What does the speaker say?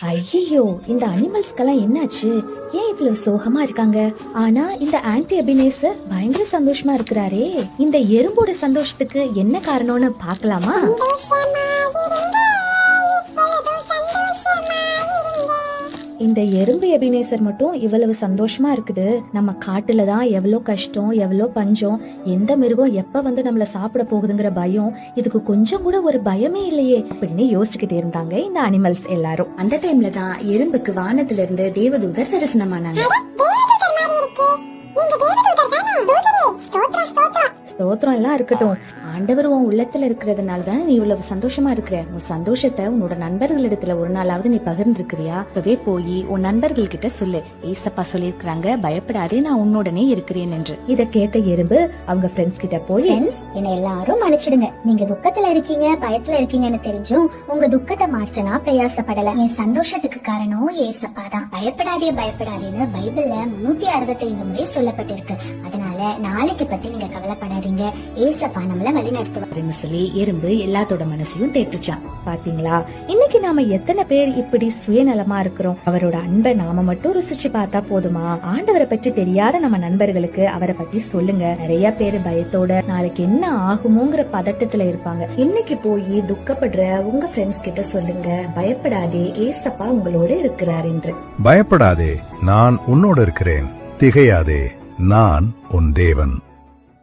ஐயோ, இந்த அனிமல்ஸ்க்கெல்லாம் என்னாச்சு? ஏன் இவ்வளவு சோகமா இருக்காங்க? ஆனா இந்த ஆன்டி எபினேசர் பயங்கர சந்தோஷமா இருக்கிறாரே. இந்த எறும்போட சந்தோஷத்துக்கு என்ன காரணம்னு பார்க்கலாமா? இந்த எறும்பு எபினேசர் மட்டும் இவ்வளவு சந்தோஷமா இருக்குது. நம்ம காட்டுல தான் எவ்வளவு கஷ்டம், எவ்வளவு பஞ்சம், எந்த மிருகம் எப்ப வந்து நம்மள சாப்பிட போகுதுங்கிற பயம், இதுக்கு கொஞ்சம் கூட ஒரு பயமே இல்லையே அப்படின்னு யோசிச்சுக்கிட்டே இருந்தாங்க இந்த அனிமல்ஸ் எல்லாரும். அந்த டைம்ல தான் எறும்புக்கு வானத்துல இருந்து தேவதூதர் தரிசனமானாங்க. ஸ்தோத்திரம் எல்லாம் இருக்கட்டும், ஆண்டவர் உன் உள்ளத்துல இருக்கிறதுனால தானே நீ இவ்வளவு சந்தோஷமா இருக்கிற. உன் சந்தோஷத்தை உன்னோட நண்பர்களிடத்துல ஒரு நாளாவது நீ பகிர்ந்துருக்கிறியா? இப்பவே போய் உன் நண்பர்கள் கிட்ட சொல்லு, ஏசப்பா சொல்லிருக்காங்க, பயப்படாதே, நான் உன்னோடனே இருக்கிறேன் என்று. இத கேட்ட எறும்பு அவங்க ஃப்ரெண்ட்ஸ் கிட்ட போய், என்ன எல்லாரும் மன்னிச்சிடுங்க, நீங்க துக்கத்துல இருக்கீங்க, பயத்துல இருக்கீங்கன்னு தெரிஞ்சும் உங்க துக்கத்தை மாற்றனா பிரயாசப்படல. என் சந்தோஷத்துக்கு காரணம் ஏசப்பா தான். பயப்படாதே பயப்படாதேன்னு பைபிள்ல 365 முறை சொல்லப்பட்டிருக்கு. அதனால நாளைக்கு பத்தி நீங்க கவலைப்படாதீங்க, ஏசப்பா நம்மள வழி நடத்துவாருன்னு சொல்லி எறும்பு எல்லாத்தோட மனசையும் தேற்றுச்சான். பாத்தீங்களா, இன்னைக்கு நாம எத்தனை பேர் இப்படி சுயநலமா இருக்கிறோம்? அவரோட அன்பை நாம மட்டும் ருசிச்சு பார்த்தா போதுமா? ஆண்டவரை பற்றி தெரியாத நம்ம நண்பர்களுக்கு அவரை பத்தி சொல்லுங்க. நிறைய பேர் பயத்தோட நாளைக்கு என்ன ஆகுமோங்கிற பதட்டத்துல இருப்பாங்க. இன்னைக்கு போய் துக்கப்படுற உங்க ஃப்ரெண்ட்ஸ் கிட்ட சொல்லுங்க, பயப்படாதே, ஏசப்பா உங்களோட இருக்கிறார் என்று. பயப்படாதே, நான் உன்னோடு இருக்கிறேன். திகையாதே, நான் உன் தேவன்.